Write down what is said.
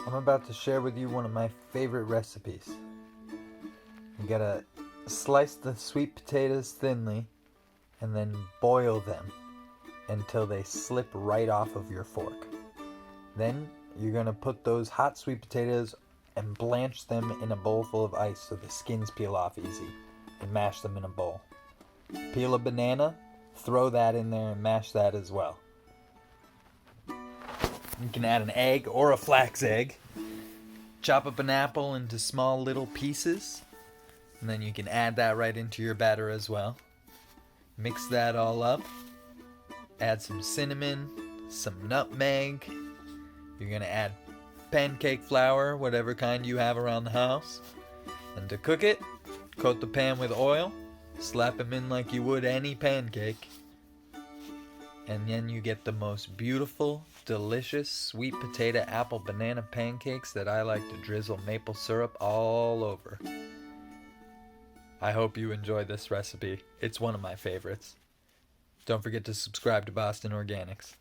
I'm about to share with you one of my favorite recipes. You gotta slice the sweet potatoes thinly and then boil them until they slip right off of your fork. Then you're gonna put those hot sweet potatoes and blanch them in a bowl full of ice so the skins peel off easy, and mash them in a bowl. Peel a banana, throw that in there and mash that as well. You can add an egg or a flax egg. Chop up an apple into small little pieces, and then you can add that right into your batter as well. Mix that all up. Add some cinnamon, some nutmeg. You're going to add pancake flour, whatever kind you have around the house. And to cook it, coat the pan with oil, slap them in like you would any pancake, and then you get the most beautiful, delicious sweet potato apple banana pancakes that I like to drizzle maple syrup all over. I hope you enjoy this recipe. It's one of my favorites. Don't forget to subscribe to Boston Organics.